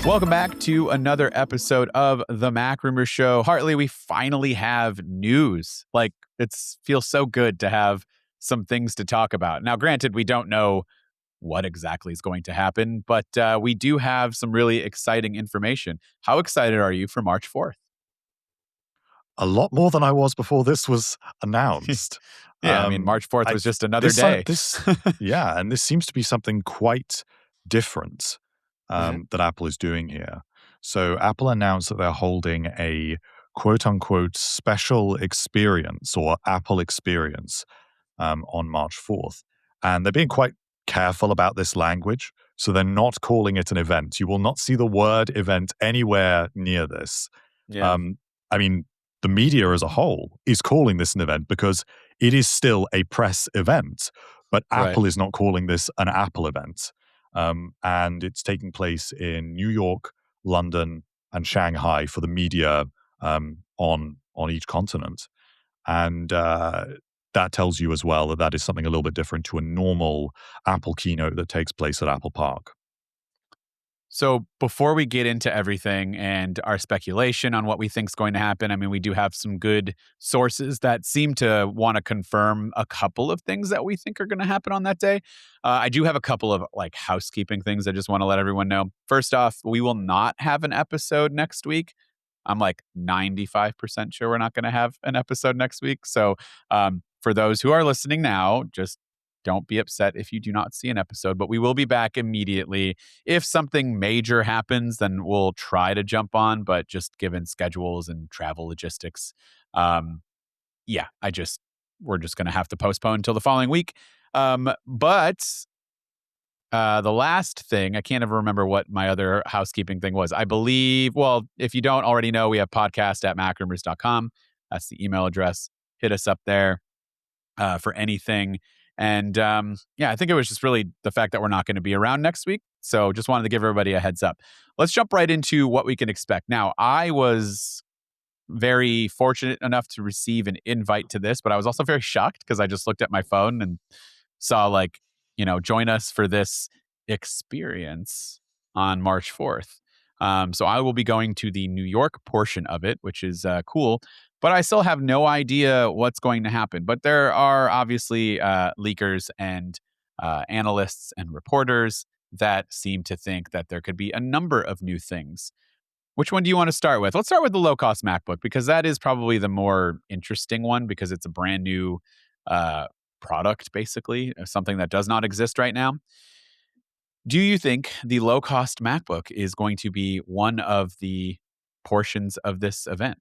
Welcome back to another episode of the MacRumors show. Hartley, we finally have news. Like, it feels so good to have some things to talk about. Now, granted, we don't know what exactly is going to happen, but we do have some really exciting information. How excited are you for March 4th? A lot more than I was before this was announced. Yeah, I mean, March 4th was just another day. Yeah, and this seems to be something quite different that Apple is doing here. So Apple announced that they're holding a quote-unquote special experience or Apple experience on March 4th. And they're being quite careful about this language. So they're not calling it an event. You will not see the word event anywhere near this. Yeah. I mean, the media as a whole is calling this an event because it is still a press event, but Right. Apple is not calling this an Apple event. And it's taking place in New York, London, and Shanghai for the media on each continent. And that tells you as well that that is something a little bit different to a normal Apple keynote that takes place at Apple Park. So before we get into everything and our speculation on what we think is going to happen, I mean, we do have some good sources that seem to want to confirm a couple of things that we think are going to happen on that day. I do have a couple of like housekeeping things I just want to let everyone know. First off, we will not have an episode next week. I'm like 95% sure we're not going to have an episode next week. So for those who are listening now, just don't be upset if you do not see an episode, but we will be back immediately. If something major happens, then we'll try to jump on, but just given schedules and travel logistics, yeah, we're just going to have to postpone until the following week. But the last thing, I can't ever remember what my other housekeeping thing was. I believe, well, if you don't already know, we have podcast@macrumors.com. That's the email address. Hit us up there for anything. And yeah, I think it was just really the fact that we're not going to be around next week. So just wanted to give everybody a heads up. Let's jump right into what we can expect. Now, I was very fortunate enough to receive an invite to this, but I was also very shocked because I just looked at my phone and saw like, join us for this experience on March 4th. So I will be going to the New York portion of it, which is cool. But I still have no idea what's going to happen. But there are obviously leakers and analysts and reporters that seem to think that there could be a number of new things. Which one do you want to start with? Let's start with the low-cost MacBook because that is probably the more interesting one because it's a brand new product, basically, something that does not exist right now. Do you think the low-cost MacBook is going to be one of the portions of this event?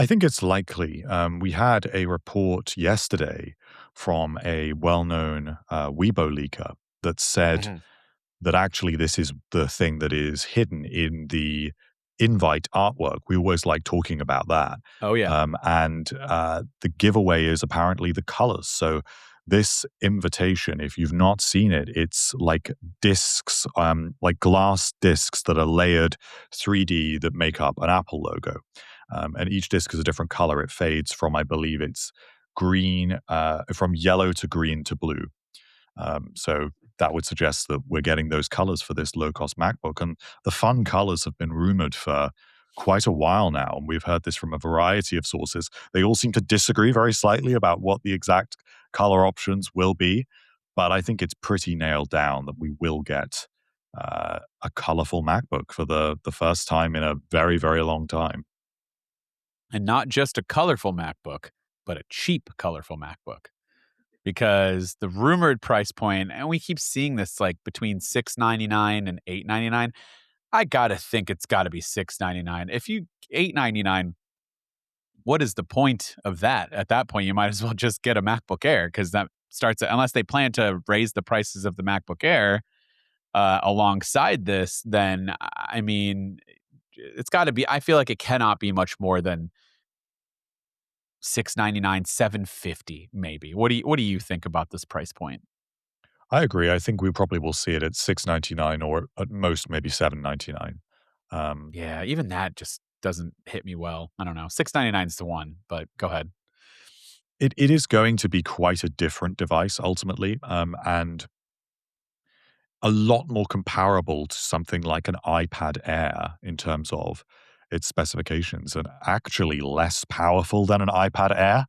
I think it's likely. We had a report yesterday from a well-known Weibo leaker that said that actually this is the thing that is hidden in the invite artwork. We always like talking about that. Oh, yeah. And the giveaway is apparently the colors. So this invitation, if you've not seen it, it's like discs, like glass discs that are layered 3D that make up an Apple logo. And each disc is a different color. It fades from, I believe it's green, from yellow to green to blue. So that would suggest that we're getting those colors for this low-cost MacBook. And the fun colors have been rumored for quite a while now. And we've heard this from a variety of sources. They all seem to disagree very slightly about what the exact color options will be. But I think it's pretty nailed down that we will get a colorful MacBook for the first time in a very, very long time. And not just a colorful MacBook, but a cheap, colorful MacBook. Because the rumored price point, and we keep seeing this like between $699 and $899, I gotta think it's gotta be $699. If you $899, what is the point of that? At that point, you might as well just get a MacBook Air because that starts, unless they plan to raise the prices of the MacBook Air alongside this, then I mean, it's got to be. I feel like it cannot be much more than $699, $750, maybe. What do you think about this price point? I agree. I think we probably will see it at $699 or at most maybe $799. Yeah, even that just doesn't hit me well. I don't know. $699 is the one, but go ahead. It is going to be quite a different device ultimately, and a lot more comparable to something like an iPad Air in terms of its specifications, and actually less powerful than an iPad Air,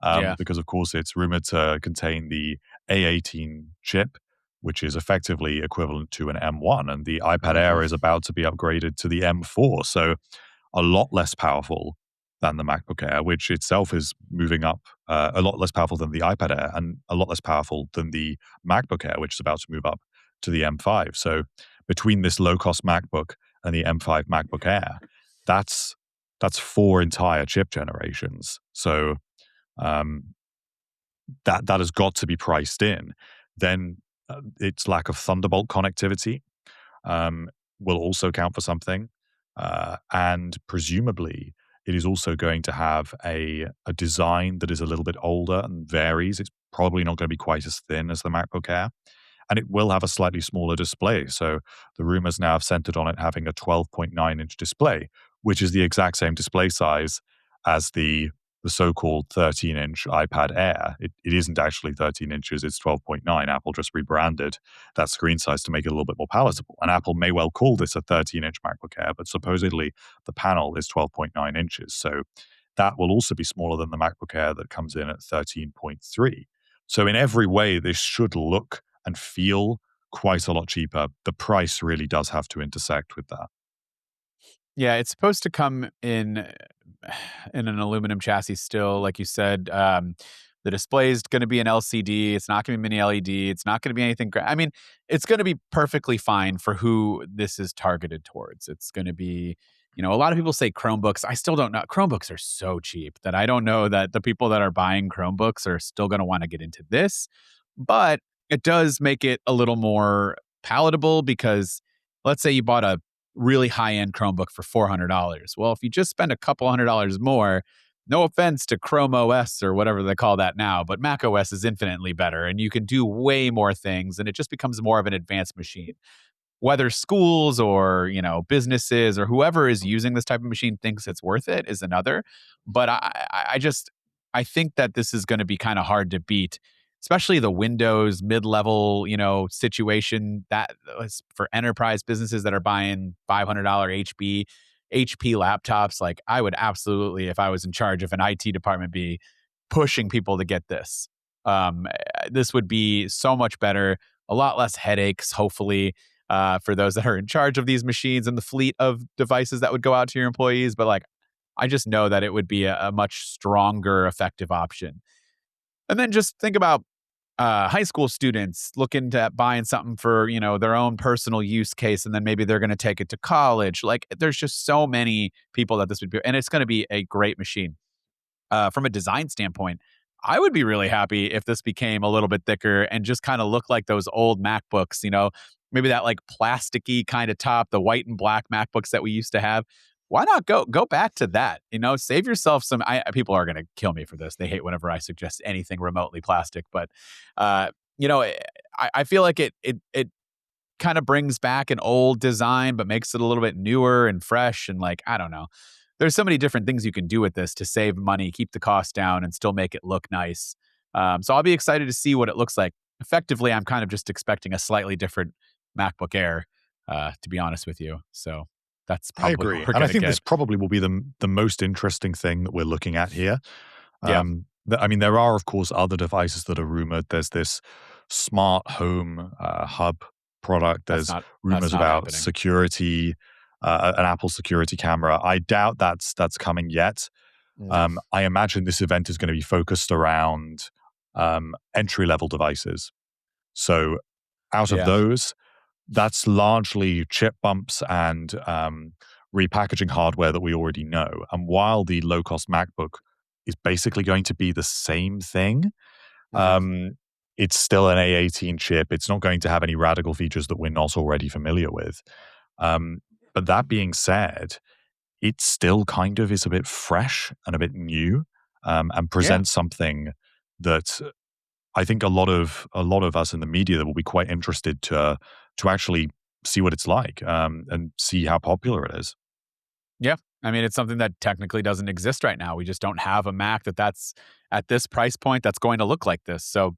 Yeah. because of course it's rumored to contain the A18 chip, which is effectively equivalent to an M1, and the iPad Hmm. Air is about to be upgraded to the M4. So a lot less powerful than the MacBook Air, which itself is moving up, a lot less powerful than the iPad Air, and a lot less powerful than the MacBook Air, which is about to move up to the M5. So between this low cost MacBook and the M5 MacBook Air, that's that's four entire chip generations. So um, that has got to be priced in. Then its lack of Thunderbolt connectivity um, will also count for something. And presumably, it is also going to have a design that is a little bit older and varies. It's probably not going to be quite as thin as the MacBook Air. And it will have a slightly smaller display. So the rumors now have centered on it having a 12.9-inch display, which is the exact same display size as the so-called 13-inch iPad Air. It isn't actually 13 inches, it's 12.9. Apple just rebranded that screen size to make it a little bit more palatable. And Apple may well call this a 13-inch MacBook Air, but supposedly the panel is 12.9 inches. So that will also be smaller than the MacBook Air that comes in at 13.3. So in every way, this should look and feel quite a lot cheaper. The price really does have to intersect with that. Yeah, it's supposed to come in in an aluminum chassis still, like you said. The display is going to be an LCD. It's not going to be mini LED. It's not going to be anything. I mean, it's going to be perfectly fine for who this is targeted towards. It's going to be, a lot of people say Chromebooks. I still don't know. Chromebooks are so cheap that I don't know that the people that are buying Chromebooks are still going to want to get into this. But it does make it a little more palatable because let's say you bought a really high end Chromebook for $400. Well, if you just spend a couple $100 more, no offense to Chrome OS or whatever they call that now, but Mac OS is infinitely better and you can do way more things and it just becomes more of an advanced machine. Whether schools or, businesses or whoever is using this type of machine thinks it's worth it is another. But I think that this is going to be kind of hard to beat, especially the Windows mid-level, situation that is for enterprise businesses that are buying $500 HP laptops. Like I would absolutely, if I was in charge of an IT department, be pushing people to get this. This would be so much better, a lot less headaches, hopefully, for those that are in charge of these machines and the fleet of devices that would go out to your employees. But like, I just know that it would be a much stronger, effective option. And then just think about high school students looking to buying something for their own personal use case, and then maybe they're going to take it to college. Like, there's just so many people that this would be, and it's going to be a great machine. From a design standpoint, I would be really happy if this became a little bit thicker and just kind of looked like those old MacBooks, maybe that like plasticky kind of top, the white and black MacBooks that we used to have. Why not go back to that? Save yourself some. People are going to kill me for this. They hate whenever I suggest anything remotely plastic, but uh, you know, I feel like it kind of brings back an old design, but makes it a little bit newer and fresh. And like, I don't know. There's so many different things you can do with this to save money, keep the cost down, and still make it look nice. So I'll be excited to see what it looks like. Effectively, I'm kind of just expecting a slightly different MacBook Air, to be honest with you. So that's I probably what agree. we're And I going to think this get. probably will be the most interesting thing that we're looking at here. Yeah, I mean, there are, of course, other devices that are rumored. There's this smart home hub product. There's that's rumors not about happening. security, an Apple security camera. I doubt that's coming yet. No. I imagine this event is going to be focused around entry level devices. So out of Yeah. those, that's largely chip bumps and repackaging hardware that we already know. And while the low cost MacBook is basically going to be the same thing, Hmm. um, it's still an A18 chip. It's not going to have any radical features that we're not already familiar with. Um, but that being said, it still kind of is a bit fresh and a bit new, and Yeah. presents something that I think a lot of us in the media that will be quite interested to actually see what it's like, and see how popular it is. Yeah. I mean, it's something that technically doesn't exist right now. We just don't have a Mac that's at this price point that's going to look like this. So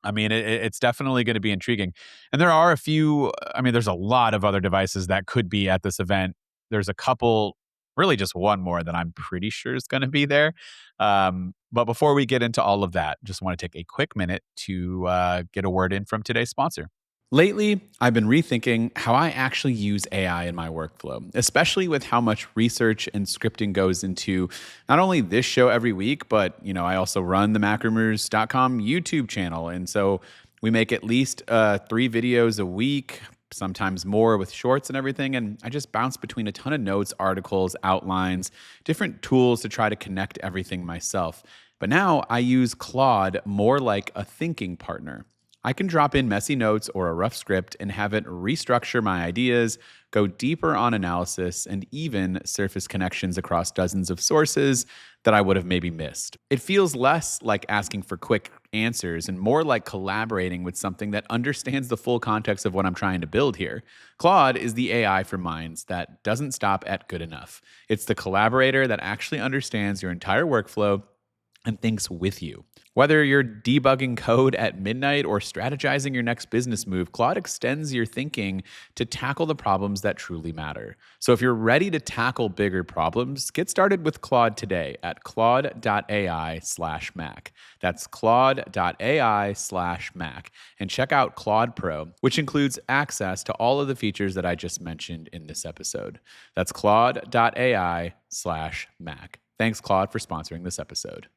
I mean, it's definitely going to be intriguing. And there are a few, I mean, there's a lot of other devices that could be at this event. There's a couple, really just one more that I'm pretty sure is going to be there. But before we get into all of that, just want to take a quick minute to get a word in from today's sponsor. Lately, I've been rethinking how I actually use AI in my workflow, especially with how much research and scripting goes into not only this show every week, but I also run the MacRumors.com YouTube channel, and so we make at least 3 videos a week, sometimes more with shorts and everything. And I just bounce between a ton of notes, articles, outlines, different tools to try to connect everything myself. But now I use Claude more like a thinking partner. I can drop in messy notes or a rough script and have it restructure my ideas, go deeper on analysis, and even surface connections across dozens of sources that I would have maybe missed. It feels less like asking for quick answers and more like collaborating with something that understands the full context of what I'm trying to build here. Claude is the AI for minds that doesn't stop at good enough. It's the collaborator that actually understands your entire workflow and thinks with you. Whether you're debugging code at midnight or strategizing your next business move, Claude extends your thinking to tackle the problems that truly matter. So if you're ready to tackle bigger problems, get started with Claude today at claude.ai/Mac. That's claude.ai/Mac. And check out Claude Pro, which includes access to all of the features that I just mentioned in this episode. That's claude.ai/Mac. Thanks, Claude, for sponsoring this episode.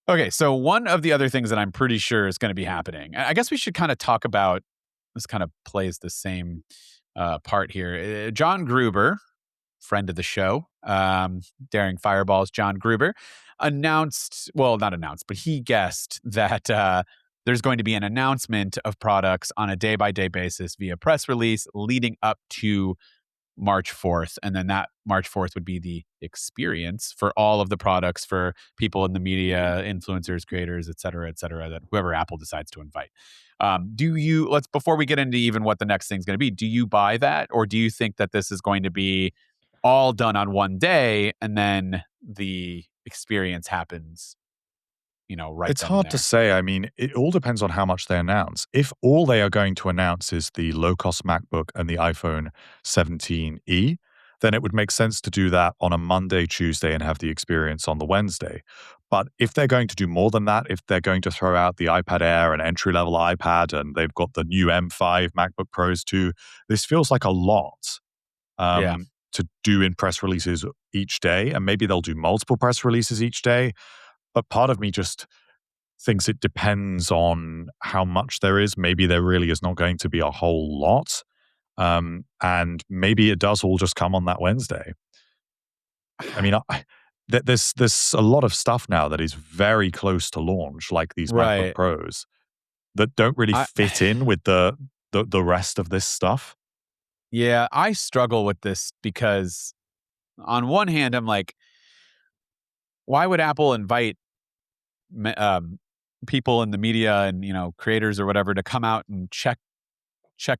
Okay, so one of the other things that I'm pretty sure is going to be happening, I guess we should kind of talk about this. Kind of plays the same part here. John Gruber, friend of the show, Daring Fireballs, John Gruber, not announced, but he guessed that there's going to be an announcement of products on a day-by-day basis via press release leading up to March 4th. And then that March 4th would be the experience for all of the products for people in the media, influencers, creators, et cetera, that whoever Apple decides to invite. Before we get into even what the next thing's going to be, do you buy that? Or do you think that this is going to be all done on one day and then the experience happens, right It's then and hard to there? say. I mean, it all depends on how much they announce. If all they are going to announce is the low-cost MacBook and the iPhone 17e, then it would make sense to do that on a Monday, Tuesday, and have the experience on the Wednesday. But if they're going to do more than that, if they're going to throw out the iPad Air and entry-level iPad, and they've got the new M5 MacBook Pros too, this feels like a lot Yeah. to do in press releases each day. And maybe they'll do multiple press releases each day. But part of me just thinks it depends on how much there is. Maybe there really is not going to be a whole lot. And maybe it does all just come on that Wednesday. I mean, there's a lot of stuff now that is very close to launch, like these MacBook Right. Pros, that don't really I fit in with the rest of this stuff. Yeah, I struggle with this because on one hand, I'm like, why would Apple invite me- um, people in the media and creators or whatever to come out and check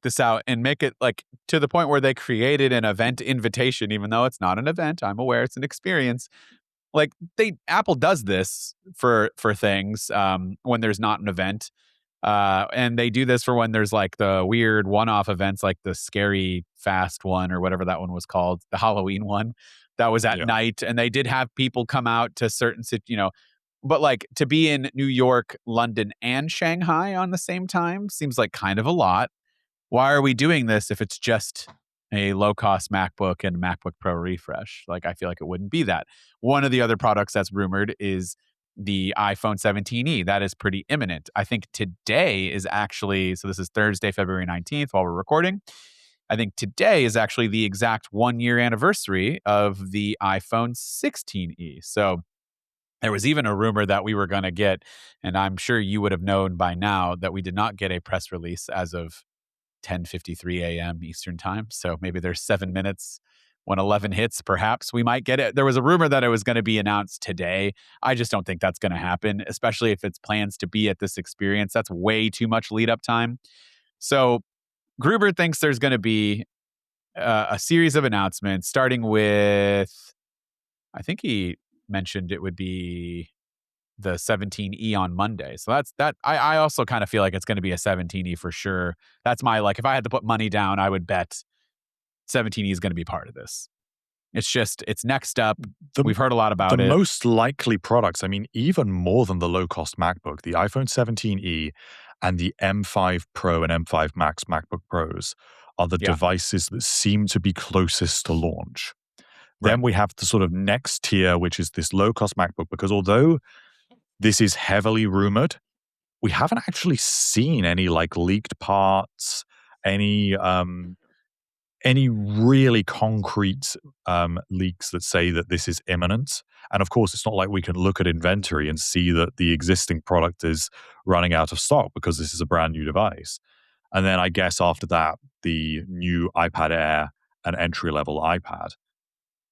this out and make it like to the point where they created an event invitation, even though it's not an event. I'm aware it's an experience. Like Apple does this for things when there's not an event. And they do this for when there's like the weird one-off events, like the Scary Fast one or whatever that one was called, the Halloween one that was at Yeah. night, and they did have people come out to but like to be in New York, London, and Shanghai on the same time seems like kind of a lot. Why are we doing this if it's just a low cost MacBook and MacBook Pro refresh? Like, I feel like it wouldn't be that. One of the other products that's rumored is the iPhone 17e. That is pretty imminent. I think today is actually, so this is Thursday, February 19th while we're recording. I think today is actually the exact 1 year anniversary of the iPhone 16e. So there was even a rumor that we were going to get, and I'm sure you would have known by now that we did not get a press release as of 10:53 a.m. Eastern time. So maybe there's 7 minutes when 11 hits, perhaps we might get it. There was a rumor that it was going to be announced today. I just don't think that's going to happen, especially if it's plans to be at this experience. That's way too much lead up time. So Gruber thinks there's going to be a series of announcements, starting with, I think he mentioned it would be the 17E on Monday. So that's that. I also kind of feel like it's going to be a 17E for sure. That's my like. If I had to put money down, I would bet 17E is going to be part of this. It's just it's next up. The We've heard a lot the about it. most likely products, I mean, even more than the low-cost MacBook, the iPhone 17e and the M5 Pro and M5 Max MacBook Pros are the Yeah, devices that seem to be closest to launch. right. Then we have the sort of next tier, which is this low-cost MacBook, because although this is heavily rumored, we haven't actually seen any like leaked parts, any any really concrete leaks that say that this is imminent. And of course, it's not like we can look at inventory and see that the existing product is running out of stock because this is a brand new device. And then I guess after that, the new iPad Air and entry level iPad.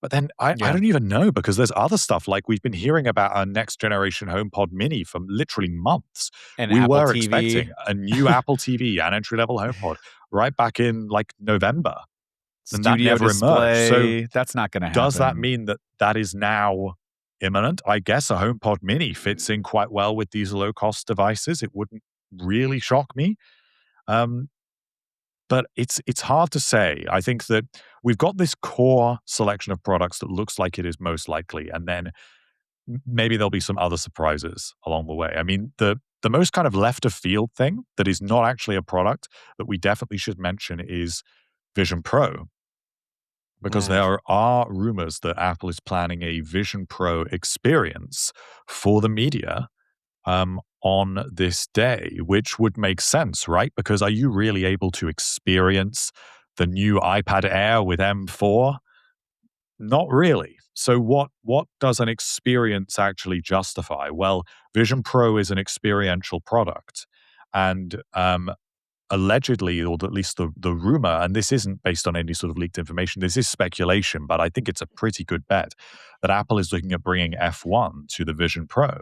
But then I Yeah, don't even know because there's other stuff like we've been hearing about our next generation HomePod Mini for literally months. and We Apple were TV, expecting a new Apple TV and entry level HomePod right back in like November, and that studio never emerged. So display. That's not going to does that happen. mean that that is now imminent? I guess a HomePod Mini fits in quite well with these low cost devices. It wouldn't really shock me. Um, but it's hard to say. I think that we've got this core selection of products that looks like it is most likely, and then maybe there'll be some other surprises along the way. I mean, the most kind of left of field thing that is not actually a product that we definitely should mention is Vision Pro, because Mm. there are rumors that Apple is planning a Vision Pro experience for the media on this day, which would make sense, right? Because are you really able to experience the new iPad Air with M4? Not really. So what does an experience actually justify? Well, Vision Pro is an experiential product, and allegedly, or at least the rumor, and this isn't based on any sort of leaked information, this is speculation, but I think it's a pretty good bet that Apple is looking at bringing F1 to the Vision Pro,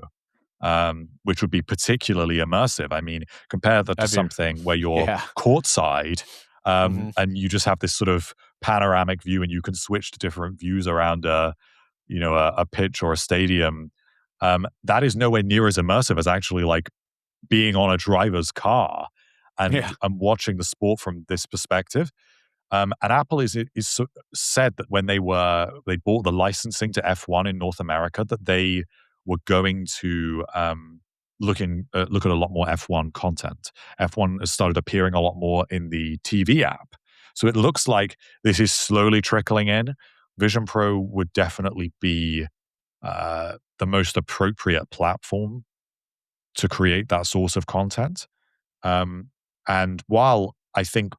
which would be particularly immersive. I mean, compare that to That'd be, something where you're yeah. courtside Hmm. and you just have this sort of panoramic view and you can switch to different views around a pitch or a stadium. That is nowhere near as immersive as actually like being on a driver's car and Yeah. watching the sport from this perspective. And Apple said that when they bought the licensing to F1 in North America, that they were going to look at a lot more F1 content. F1 has started appearing a lot more in the TV app, so it looks like this is slowly trickling in. Vision Pro would definitely be the most appropriate platform to create that source of content. Um, and while I think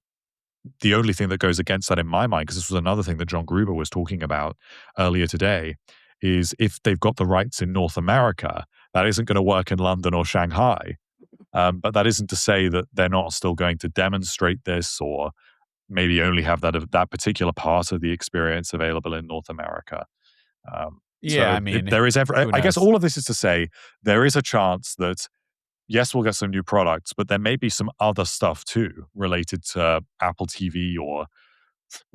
the only thing that goes against that in my mind, because this was another thing that John Gruber was talking about earlier today, is if they've got the rights in North America, that isn't going to work in London or Shanghai. But that isn't to say that they're not still going to demonstrate this or maybe only have that particular part of the experience available in North America. Yeah. I mean, There is who I guess knows? all of this is to say there is a chance that yes, we'll get some new products, but there may be some other stuff too related to Apple TV, or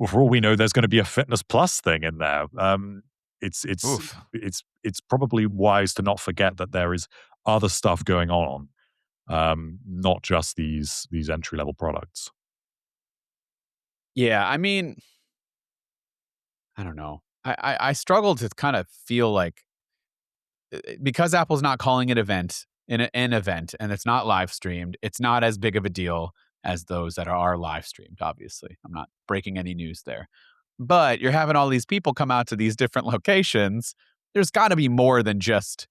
for all we know, there's going to be a Fitness Plus thing in there. It's it's Oof. it's probably wise to not forget that there is other stuff going on, not just these entry level products. Yeah. I mean, I don't know. I struggle to kind of feel like because Apple's not calling it an event and it's not live streamed, it's not as big of a deal as those that are live streamed, obviously. I'm not breaking any news there. But you're having all these people come out to these different locations. There's got to be more than just,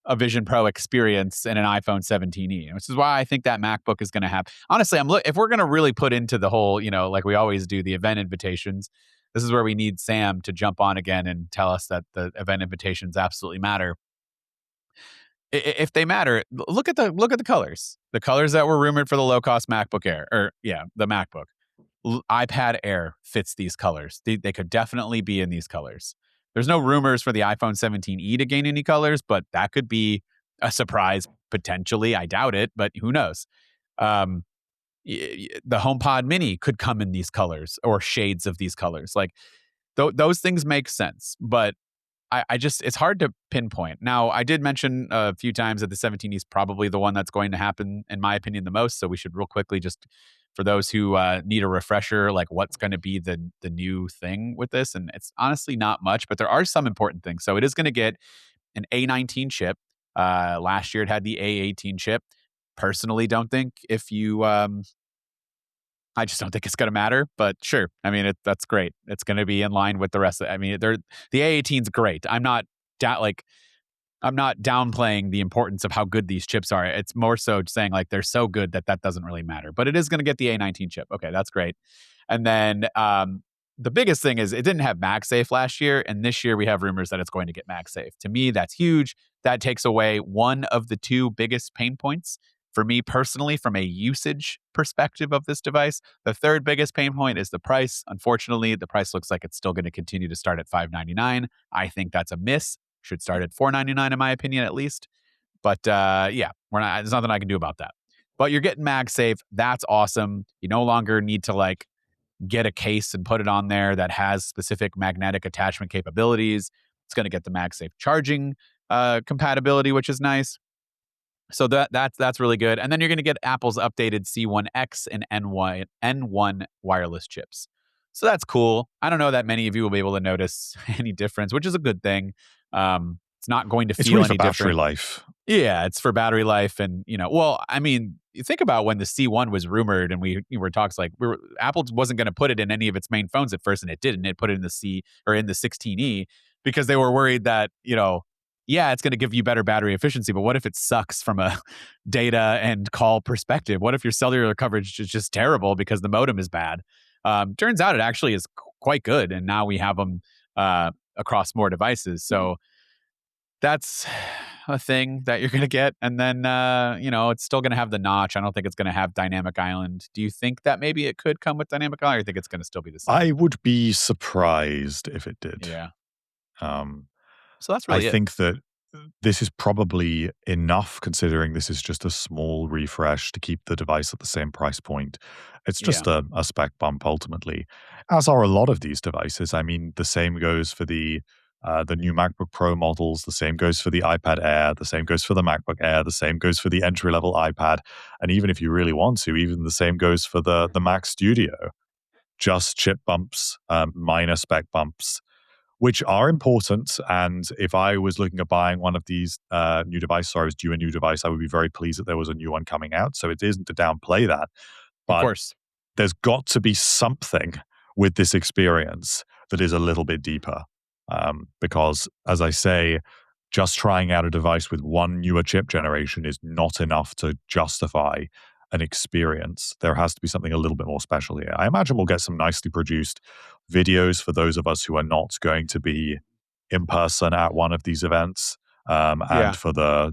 a Vision Pro experience in an iPhone 17e, which is why I think that MacBook is going to have. Honestly, if we're going to really put into the whole, like we always do, the event invitations, this is where we need Sam to jump on again and tell us that the event invitations absolutely matter. If they matter, look at the colors. The colors that were rumored for the low cost MacBook Air, or yeah, the MacBook. iPad Air fits these colors. They could definitely be in these colors. There's no rumors for the iPhone 17e to gain any colors, but that could be a surprise potentially. I doubt it, but who knows? Um, the HomePod Mini could come in these colors or shades of these colors. Like those things make sense, but I just, it's hard to pinpoint. Now, I did mention a few times that the 17E is probably the one that's going to happen, in my opinion, the most. So we should real quickly just, for those who need a refresher, like what's going to be the new thing with this. And it's honestly not much, but there are some important things. So it is going to get an A19 chip. Last year it had the A18 chip. Personally, don't think if you I just don't think it's going to matter, but sure. I mean, that's great. It's going to be in line with the rest of. I mean, the A18 is great. I'm not downplaying the importance of how good these chips are. It's more so saying like they're so good that that doesn't really matter. But it is going to get the A19 chip. Okay, that's great. And then the biggest thing is it didn't have MagSafe last year, and this year we have rumors that it's going to get MagSafe. To me, that's huge. That takes away one of the two biggest pain points for me personally from a usage perspective of this device. The third biggest pain point is the price. Unfortunately, the price looks like it's still going to continue to start at $599. I think that's a miss. Should start at $499 in my opinion, at least. But yeah, there's nothing I can do about that. But you're getting MagSafe. That's awesome. You no longer need to like get a case and put it on there that has specific magnetic attachment capabilities. It's going to get the MagSafe charging compatibility, which is nice. So that's really good. And then you're going to get Apple's updated C1X and N1 wireless chips. So that's cool. I don't know that many of you will be able to notice any difference, which is a good thing. It's not going to It's feel really for any battery different. life. Yeah, it's for battery life, and well, I mean, you think about when the C1 was rumored, and we were talks like Apple wasn't going to put it in any of its main phones at first, and it didn't. It put it in the C or in the 16E because they were worried that yeah, it's going to give you better battery efficiency, but what if it sucks from a data and call perspective? What if your cellular coverage is just terrible because the modem is bad? Turns out it actually is quite good, and now we have them across more devices. So that's a thing that you're going to get. And then, it's still going to have the notch. I don't think it's going to have Dynamic Island. Do you think that maybe it could come with Dynamic Island, or you think it's going to still be the same? I would be surprised if it did. Yeah. Um, So that's I really it. think that this is probably enough considering this is just a small refresh to keep the device at the same price point. It's Yeah. just a spec bump ultimately, as are a lot of these devices. I mean, the same goes for the new MacBook Pro models. The same goes for the iPad Air. The same goes for the MacBook Air. The same goes for the entry level iPad. And even if you really want to, even the same goes for the Mac Studio. Just chip bumps, minor spec bumps, which are important. And if I was looking at buying one of these new devices, or I was due a new device, I would be very pleased that there was a new one coming out. So it isn't to downplay that. Of But course. there's got to be something with this experience that is a little bit deeper. Because, as I say, just trying out a device with one newer chip generation is not enough to justify an experience. There has to be something a little bit more special here. I imagine we'll get some nicely produced videos for those of us who are not going to be in person at one of these events, and Yeah. for the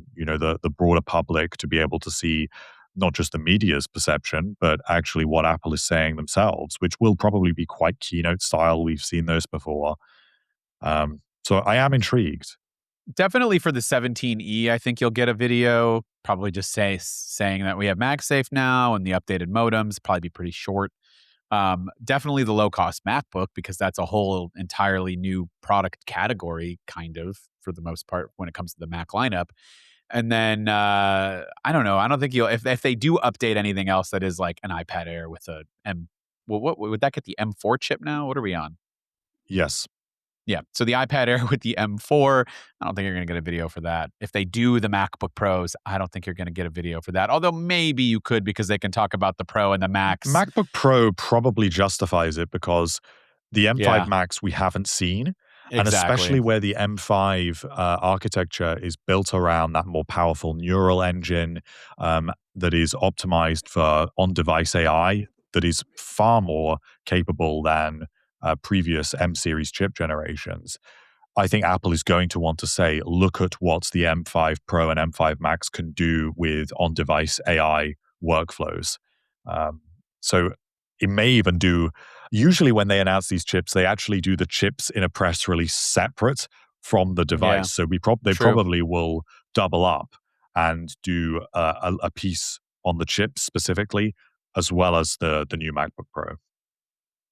broader public to be able to see not just the media's perception, but actually what Apple is saying themselves, which will probably be quite keynote style. We've seen those before. So I am intrigued. Definitely for the 17E, I think you'll get a video, probably just saying that we have MagSafe now and the updated modems, probably be pretty short. Definitely the low cost MacBook, because that's a whole entirely new product category, kind of, for the most part, when it comes to the Mac lineup. And then I don't know. I don't think you'll if they do update anything else that is like an iPad Air with a M. Well, what would that get the M4 chip now? What are we on? Yes. Yeah. So the iPad Air with the M4, I don't think you're going to get a video for that. If they do the MacBook Pros, I don't think you're going to get a video for that. Although maybe you could, because they can talk about the Pro and the Max. MacBook Pro probably justifies it because the M5 Yeah, Max we haven't seen, and exactly. especially where the M5 architecture is built around that more powerful neural engine that is optimized for on-device AI, that is far more capable than previous M series chip generations. I think Apple is going to want to say, look at what the M5 Pro and M5 Max can do with on-device AI workflows. Um, so it may even do, usually when they announce these chips, they actually do the chips in a press release separate from the Yeah, device. So they true. probably will double up and do a piece on the chips specifically, as well as the new MacBook Pro.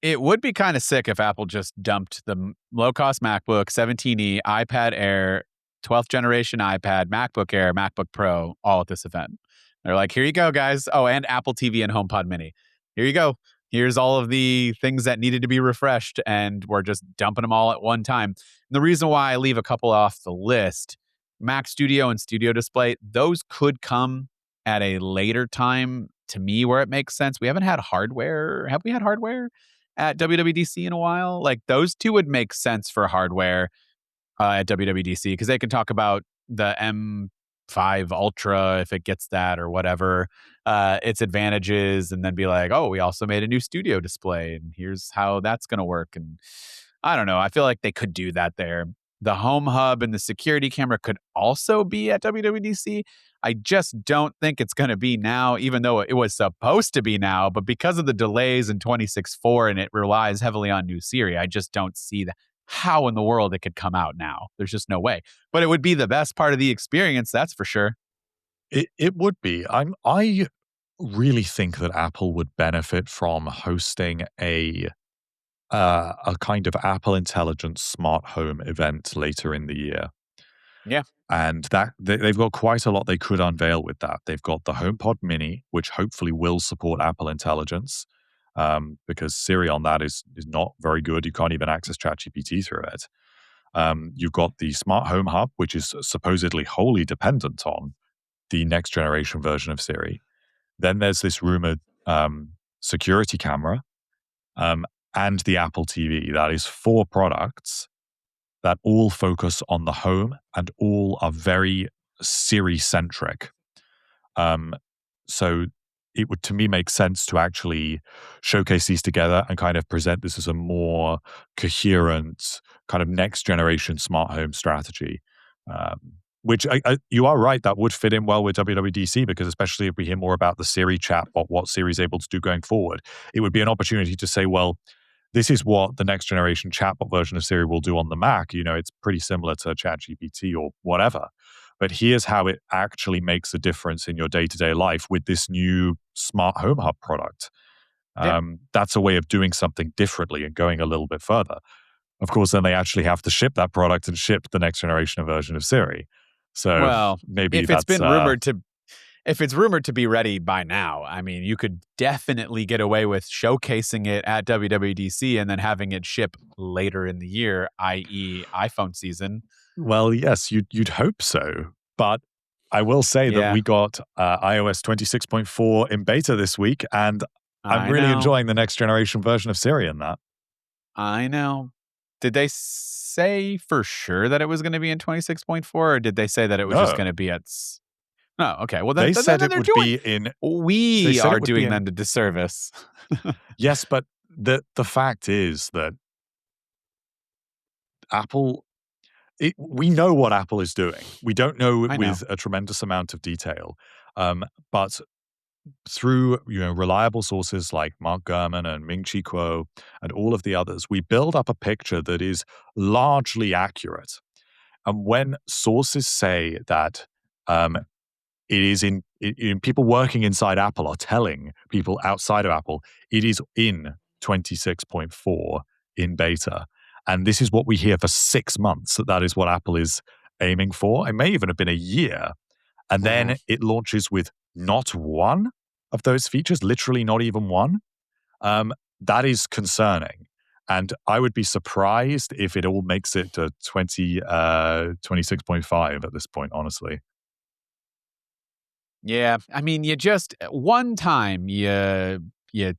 It would be kind of sick if Apple just dumped the low-cost MacBook, 17e, iPad Air, 12th generation iPad, MacBook Air, MacBook Pro, all at this event. They're like, here you go, guys. Oh, and Apple TV and HomePod Mini. Here you go. Here's all of the things that needed to be refreshed, and we're just dumping them all at one time. And the reason why I leave a couple off the list, Mac Studio and Studio Display, those could come at a later time to me where it makes sense. We haven't had hardware. Have we had hardware at WWDC in a while? Like those two would make sense for hardware at WWDC because they can talk about the M5 Ultra if it gets that or whatever, its advantages, and then be like, oh, we also made a new studio display and here's how that's going to work. And I don't know. I feel like they could do that there. The home hub and the security camera could also be at WWDC. I just don't think it's going to be now, even though it was supposed to be now. But because of the delays in 26.4 and it relies heavily on new Siri, I just don't see how in the world it could come out now. There's just no way. But it would be the best part of the experience, that's for sure. It would be. I really think that Apple would benefit from hosting a kind of Apple Intelligence smart home event later in the year. Yeah. And that they've got quite a lot they could unveil with that. They've got the HomePod Mini, which hopefully will support Apple Intelligence, because Siri on that is not very good. You can't even access ChatGPT through it. You've got the Smart Home Hub, which is supposedly wholly dependent on the next generation version of Siri. Then there's this rumored security camera, and the Apple TV. That is 4 products that all focus on the home and all are very Siri-centric. So it would, to me, make sense to actually showcase these together and kind of present this as a more coherent kind of next-generation smart home strategy. Which you are right, that would fit in well with WWDC, because especially if we hear more about the Siri chatbot, what Siri is able to do going forward, it would be an opportunity to say, well, this is what the next generation chatbot version of Siri will do on the Mac. You know, it's pretty similar to ChatGPT or whatever. But here's how it actually makes a difference in your day-to-day life with this new Smart Home Hub product. That's a way of doing something differently and going a little bit further. Of course, then they actually have to ship that product and ship the next generation version of Siri. So well, maybe if that's it's been rumored to if it's rumored to be ready by now, I mean, you could definitely get away with showcasing it at WWDC and then having it ship later in the year, i.e. iPhone season. Well, yes, you'd hope so. But I will say that we got iOS 26.4 in beta this week, and I'm really enjoying the next generation version of Siri in that. I know. Did they say for sure that it was going to be in 26.4, or did they say that it was just going to be at... No, okay. Well, then they said it would be in... We are doing them the disservice. Yes, but the fact is that Apple... we know what Apple is doing. We don't know with a tremendous amount of detail. But through reliable sources like Mark Gurman and Ming-Chi Kuo and all of the others, we build up a picture that is largely accurate. And when sources say that it is in people working inside Apple are telling people outside of Apple, it is in 26.4 in beta. And this is what we hear for 6 months, that is what Apple is aiming for. It may even have been a year. And then it launches with not one of those features, literally not even one. That is concerning. And I would be surprised if it all makes it to 26.5 at this point, honestly. Yeah, I mean, you just one time you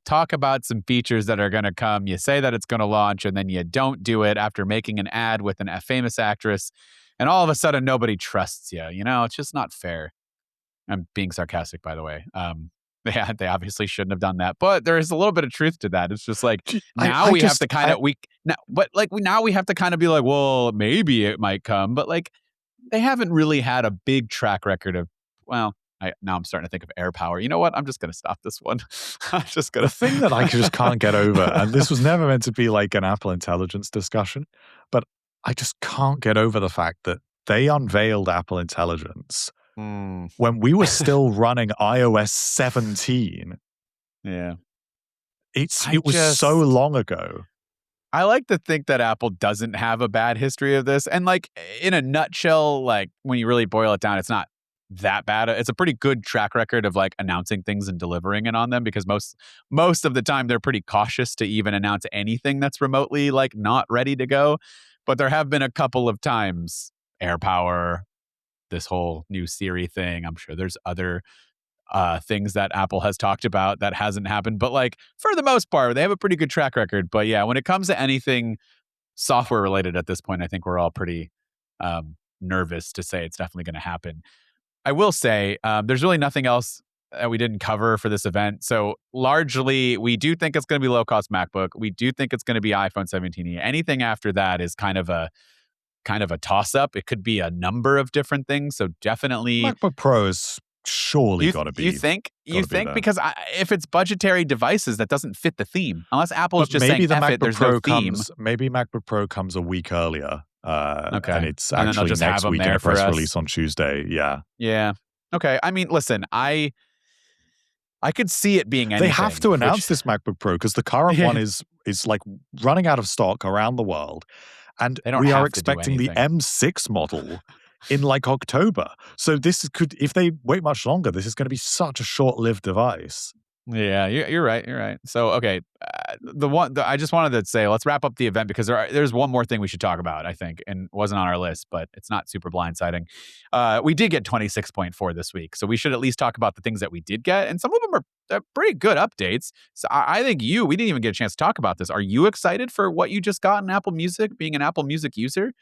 talk about some features that are going to come, you say that it's going to launch, and then you don't do it after making an ad with a famous actress, and all of a sudden nobody trusts you. You know, it's just not fair. I'm being sarcastic, by the way. They obviously shouldn't have done that, but there is a little bit of truth to that. It's just like now we have to kind of now we have to kind of be like, well, maybe it might come, but like they haven't really had a big track record of now I'm starting to think of AirPower. You know what? I'm just going to stop this one. I'm just going to... The thing that I just can't get over, and this was never meant to be like an Apple Intelligence discussion, but I just can't get over the fact that they unveiled Apple Intelligence when we were still running iOS 17. Yeah. I it was so just long ago. I like to think that Apple doesn't have a bad history of this. And like in a nutshell, like when you really boil it down, it's not that bad. It's a pretty good track record of like announcing things and delivering it on them because most of the time they're pretty cautious to even announce anything that's remotely like not ready to go. But there have been a couple of times AirPower, this whole new Siri thing. I'm sure there's other things that Apple has talked about that hasn't happened. But like for the most part, they have a pretty good track record. But yeah, when it comes to anything software related at this point, I think we're all pretty nervous to say it's definitely going to happen. I will say there's really nothing else that we didn't cover for this event. So largely, we do think it's going to be low cost MacBook. We do think it's going to be iPhone 17e. Anything after that is kind of a toss up. It could be a number of different things. So definitely MacBook Pro is surely got to you be think there. because if it's budgetary devices, that doesn't fit the theme. Unless Apple's But just saying maybe the F it, MacBook there's no Pro theme. maybe MacBook Pro comes a week earlier. Okay. And it's And then they'll actually just next have 'em week in there a for press us. release on Tuesday. Yeah. Yeah. Okay. I mean, listen, I could see it being anything. They have to announce this MacBook Pro because the current one is like running out of stock around the world. And They don't we are have to do expecting the anything. M6 model in like October. So this could, if they wait much longer, this is going to be such a short-lived device. Yeah, you're right. You're right. So, okay, I just wanted to say, let's wrap up the event because there's one more thing we should talk about, I think, and it wasn't on our list, but it's not super blindsiding. We did get 26.4 this week, so we should at least talk about the things that we did get, and some of them are pretty good updates. So, I think we didn't even get a chance to talk about this. Are you excited for what you just got in Apple Music, being an Apple Music user?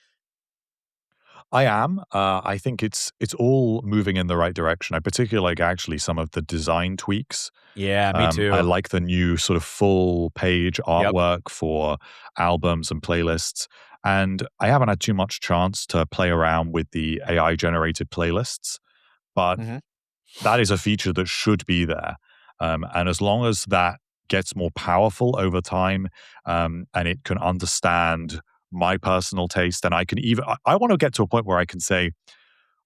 I am. I think it's all moving in the right direction. I particularly like actually some of the design tweaks. Yeah, me too. I like the new sort of full page Yep. artwork for albums and playlists. And I haven't had too much chance to play around with the AI generated playlists, but Mm-hmm. that is a feature that should be there. And as long as that gets more powerful over time and it can understand my personal taste, and I want to get to a point where I can say,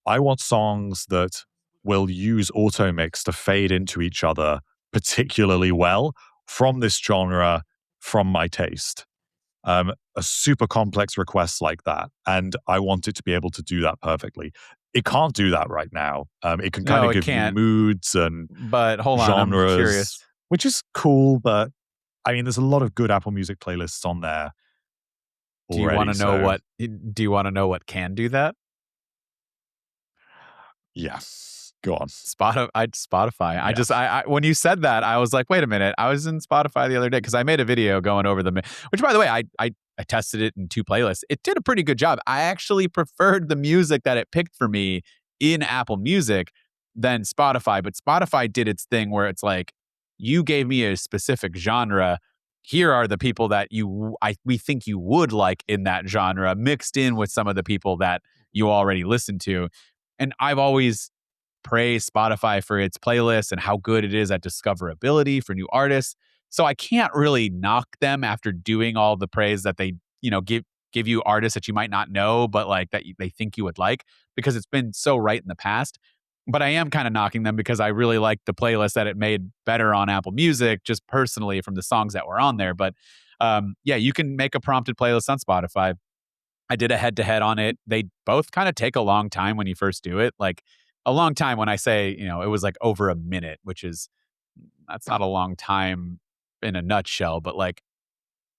I want songs that will use auto mix to fade into each other particularly well from this genre, from my taste. A super complex request like that. And I want it to be able to do that perfectly. It can't do that right now. It can kind No, of it give you can't. moods and But hold on, I'm genres, curious. which is cool. But I mean, there's a lot of good Apple Music playlists on there Do you want already. to know So, what? Do you want to know what can do that? yeah, go on. Spotify. I Yeah. just I when you said that, I was like, wait a minute. I was in Spotify the other day because I made a video going over which by the way, I tested it in two playlists. It did a pretty good job. I actually preferred the music that it picked for me in Apple Music than Spotify, but Spotify did its thing where it's like, you gave me a specific genre. Here are the people that we think you would like in that genre, mixed in with some of the people that you already listen to. And I've always praise Spotify for its playlists and how good it is at discoverability for new artists. So I can't really knock them after doing all the praise that they, give you artists that you might not know, but like that they think you would like because it's been so right in the past. But I am kind of knocking them because I really like the playlist that it made better on Apple Music, just personally from the songs that were on there. But yeah, you can make a prompted playlist on Spotify. I did a head to head on it. They both kind of take a long time when you first do it. Like a long time when I say, it was like over a minute, that's not a long time in a nutshell, but like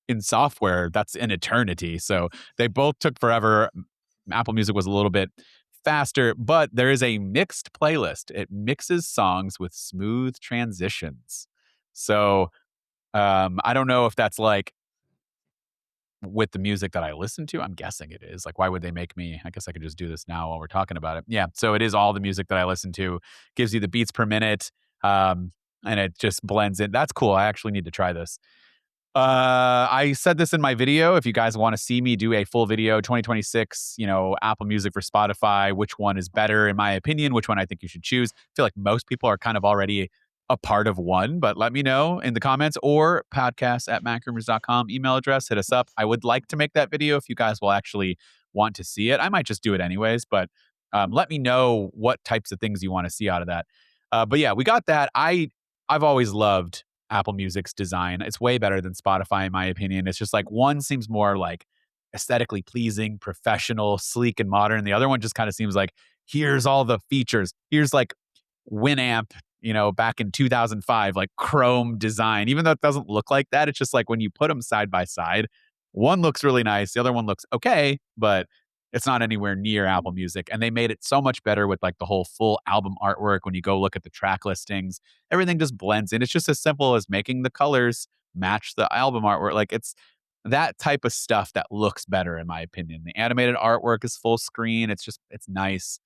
in software, that's an eternity. So they both took forever. Apple Music was a little bit faster, but there is a mixed playlist. It mixes songs with smooth transitions. So I don't know if that's like with the music that I listen to. I'm guessing it is. Like, why would they make me? I guess I could just do this now while we're talking about it. Yeah. So it is all the music that I listen to, gives you the beats per minute, and it just blends in. That's cool. I actually need to try this. I said this in my video. If you guys want to see me do a full video, 2026, Apple Music for Spotify, which one is better, in my opinion, which one I think you should choose. I feel like most people are kind of already a part of one, but let me know in the comments or podcast@macrumors.com email address. Hit us up. I would like to make that video if you guys will actually want to see it. I might just do it anyways, but let me know what types of things you want to see out of that. But yeah, we got that. I've always loved Apple Music's design. It's way better than Spotify, in my opinion. It's just like one seems more like aesthetically pleasing, professional, sleek, and modern. The other one just kind of seems like here's all the features. Here's like Winamp, back in 2005, like Chrome design. Even though it doesn't look like that, it's just like when you put them side by side, one looks really nice, the other one looks okay, but it's not anywhere near Apple Music. And they made it so much better with like the whole full album artwork. When you go look at the track listings, everything just blends in. It's just as simple as making the colors match the album artwork. Like it's that type of stuff that looks better, in my opinion. The animated artwork is full screen. It's nice.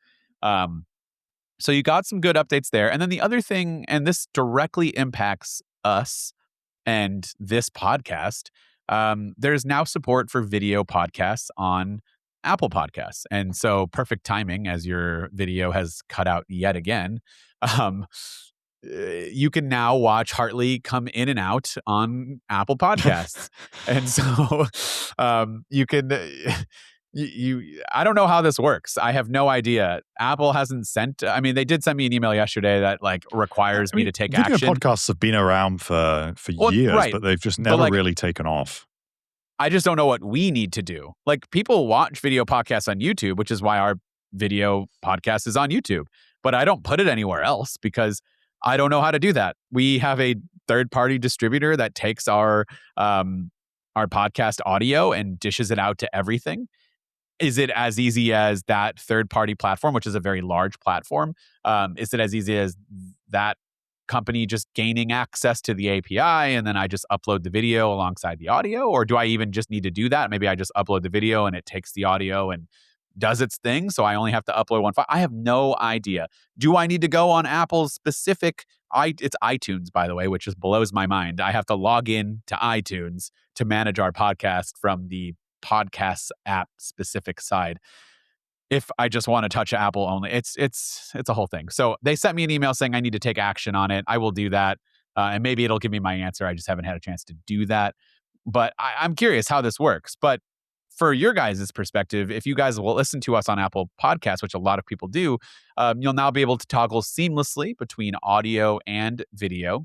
So you got some good updates there. And then the other thing, and this directly impacts us and this podcast, there's now support for video podcasts on Apple Podcasts. And so perfect timing, as your video has cut out yet again. Um, you can now watch Hartley come in and out on Apple Podcasts. And so you can I don't know how this works. I have no idea. Apple hasn't sent, I mean, they did send me an email yesterday that like requires me to take video action. podcasts have been around for years, right. but they've just never really taken off. I just don't know what we need to do. Like people watch video podcasts on YouTube, which is why our video podcast is on YouTube, but I don't put it anywhere else because I don't know how to do that. We have a third-party distributor that takes our podcast audio and dishes it out to everything. Is it as easy as that third-party platform, which is a very large platform? Is it as easy as that company just gaining access to the API and then I just upload the video alongside the audio? Or do I even just need to do that? Maybe I just upload the video and it takes the audio and does its thing, so I only have to upload one file. I have no idea. Do I need to go on Apple's specific, it's iTunes, by the way, which just blows my mind. I have to log in to iTunes to manage our podcast from the podcasts app specific side. If I just want to touch Apple only, it's a whole thing. So they sent me an email saying I need to take action on it. I will do that. And maybe it'll give me my answer. I just haven't had a chance to do that. But I'm curious how this works. But for your guys' perspective, if you guys will listen to us on Apple Podcasts, which a lot of people do, you'll now be able to toggle seamlessly between audio and video,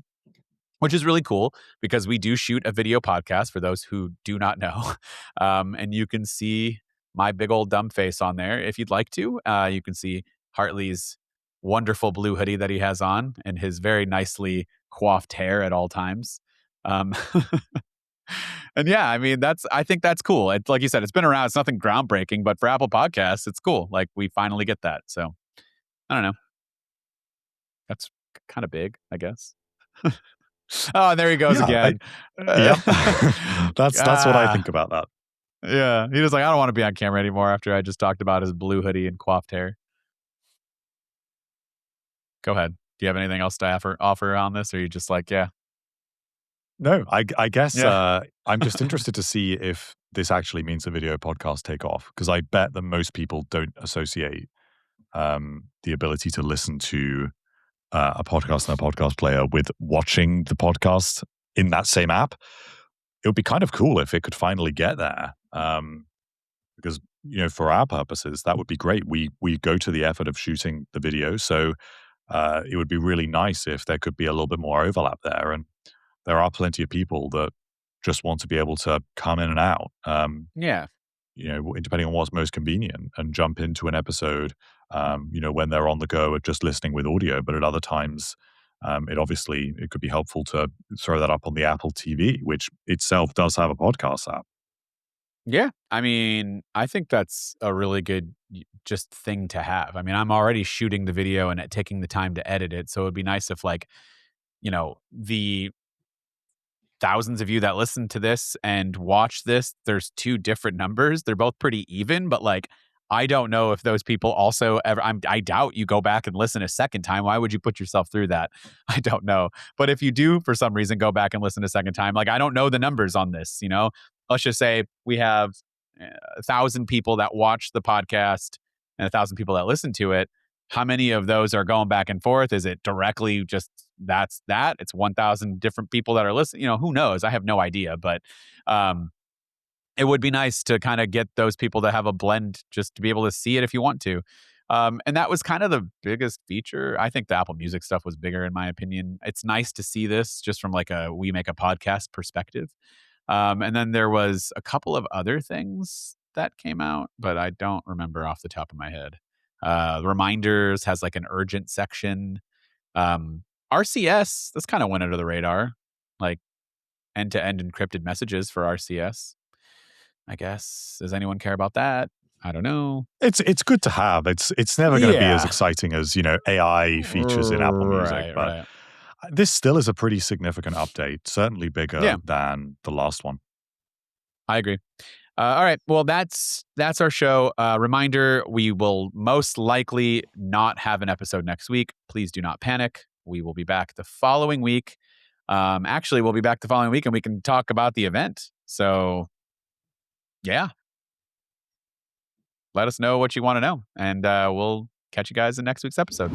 which is really cool because we do shoot a video podcast for those who do not know. And you can see my big old dumb face on there if you'd like to. You can see Hartley's wonderful blue hoodie that he has on and his very nicely coiffed hair at all times. And yeah, I mean, I think that's cool. It's like you said, it's been around. It's nothing groundbreaking, but for Apple Podcasts, it's cool. Like we finally get that. So I don't know. That's kind of big, I guess. Oh, there he goes again. Yep. That's what I think about that. Yeah. He was like, I don't want to be on camera anymore after I just talked about his blue hoodie and coiffed hair. Go ahead. Do you have anything else to offer on this? Or are you just like, yeah? No, I guess I'm just interested to see if this actually means the video podcast take off, because I bet that most people don't associate the ability to listen to a podcast and a podcast player with watching the podcast in that same app. It would be kind of cool if it could finally get there, because for our purposes that would be great. We go to the effort of shooting the video, so it would be really nice if there could be a little bit more overlap there. And there are plenty of people that just want to be able to come in and out. Depending on what's most convenient, and jump into an episode, when they're on the go or just listening with audio. But at other times, it could be helpful to throw that up on the Apple TV, which itself does have a podcast app. Yeah. I mean, I think that's a really good just thing to have. I mean, I'm already shooting the video and taking the time to edit it. So it'd be nice if the thousands of you that listen to this and watch this, there's two different numbers. They're both pretty even, but I don't know if those people also ever, I doubt you go back and listen a second time. Why would you put yourself through that? I don't know. But if you do, for some reason, go back and listen a second time, I don't know the numbers on this, let's just say we have 1,000 people that watch the podcast and 1,000 people that listen to it. How many of those are going back and forth? Is it directly just that's that? It's 1,000 different people that are listening. Who knows? I have no idea. But it would be nice to kind of get those people to have a blend, just to be able to see it if you want to. And that was kind of the biggest feature. I think the Apple Music stuff was bigger, in my opinion. It's nice to see this just from like a we make a podcast perspective. And then there was a couple of other things that came out, but I don't remember off the top of my head. Reminders has like an urgent section. RCS, that's kind of went under the radar, like end-to-end encrypted messages for RCS. I guess. Does anyone care about that? I don't know. It's good to have. It's never going to be as Yeah. exciting as, AI features in Apple Music, Right, but right. this still is a pretty significant update, certainly bigger Yeah, than the last one. I agree. All right. Well, that's our show. Reminder: we will most likely not have an episode next week. Please do not panic. We will be back the following week. Actually, we'll be back the following week, and we can talk about the event. So, yeah, let us know what you want to know, and we'll catch you guys in next week's episode.